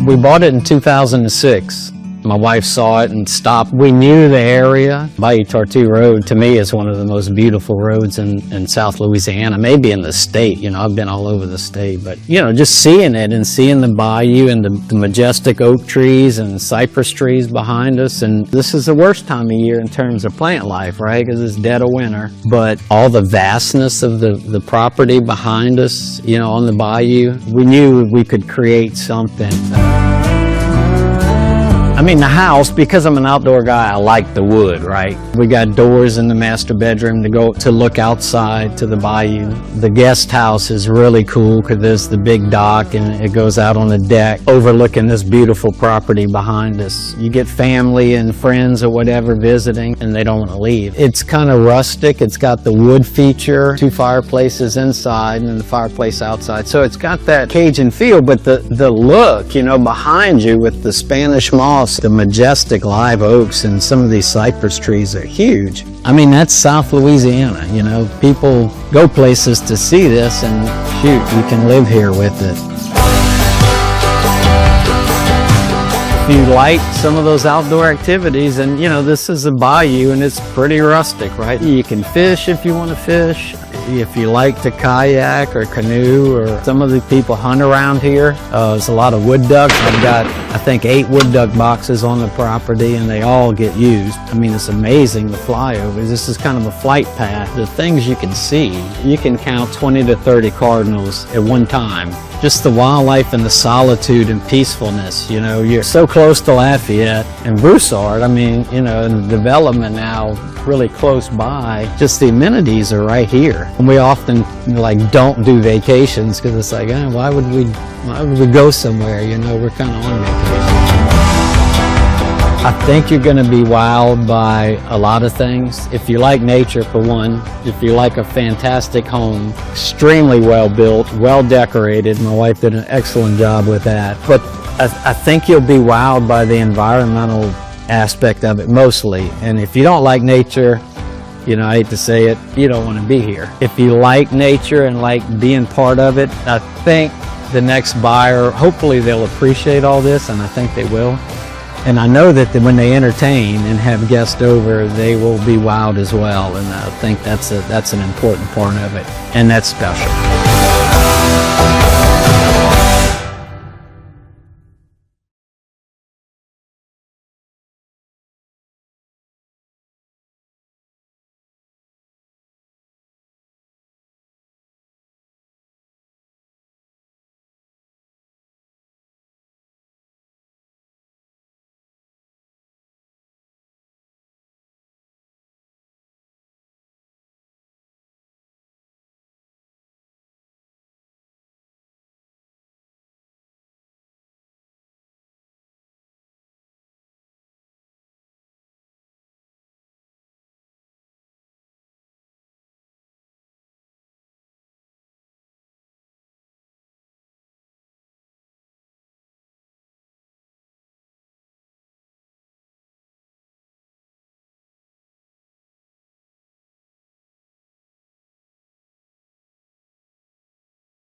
We bought it in 2006. My wife saw it and stopped. We knew the area. Bayou Tortue Road, to me, is one of the most beautiful roads in South Louisiana, maybe in the state. You know, I've been all over the state, but, you know, just seeing it and seeing the bayou and the majestic oak trees and cypress trees behind us. And this is the worst time of year in terms of plant life, right? Because it's dead of winter. But all the vastness of the property behind us, you know, on the bayou, we knew we could create something. I mean, the house, because I'm an outdoor guy, I like the wood, right? We got doors in the master bedroom to look outside to the bayou. The guest house is really cool because there's the big dock and it goes out on the deck overlooking this beautiful property behind us. You get family and friends or whatever visiting and they don't want to leave. It's kind of rustic. It's got the wood feature, 2 fireplaces inside and the fireplace outside. So it's got that Cajun feel, but the look, you know, behind you with the Spanish moss, the majestic live oaks, and some of these cypress trees are huge. I mean, that's South Louisiana, you know. People go places to see this and shoot, you can live here with it. If you like some of those outdoor activities, and you know, this is a bayou and it's pretty rustic, right? You can fish if you want to fish. If you like to kayak or canoe, or some of the people hunt around here. There's a lot of wood ducks. I've got, I think, 8 wood duck boxes on the property and they all get used. I mean, it's amazing, the flyovers. This is kind of a flight path. The things you can see, you can count 20 to 30 cardinals at one time. Just the wildlife and the solitude and peacefulness, you know, you're so close to Lafayette and Broussard. I mean, you know, and the development now really close by, just the amenities are right here. And we often like don't do vacations because it's like, why would we go somewhere? You know, we're kind of on vacation. I think you're going to be wowed by a lot of things. If you like nature, for one, if you like a fantastic home, extremely well built, well decorated. My wife did an excellent job with that. But I think you'll be wowed by the environmental aspect of it mostly. And if you don't like nature, you know, I hate to say it, you don't want to be here. If you like nature and like being part of it, I think the next buyer, hopefully they'll appreciate all this, and I think they will. And I know that when they entertain and have guests over, they will be wowed as well. And I think that's an important part of it, and that's special.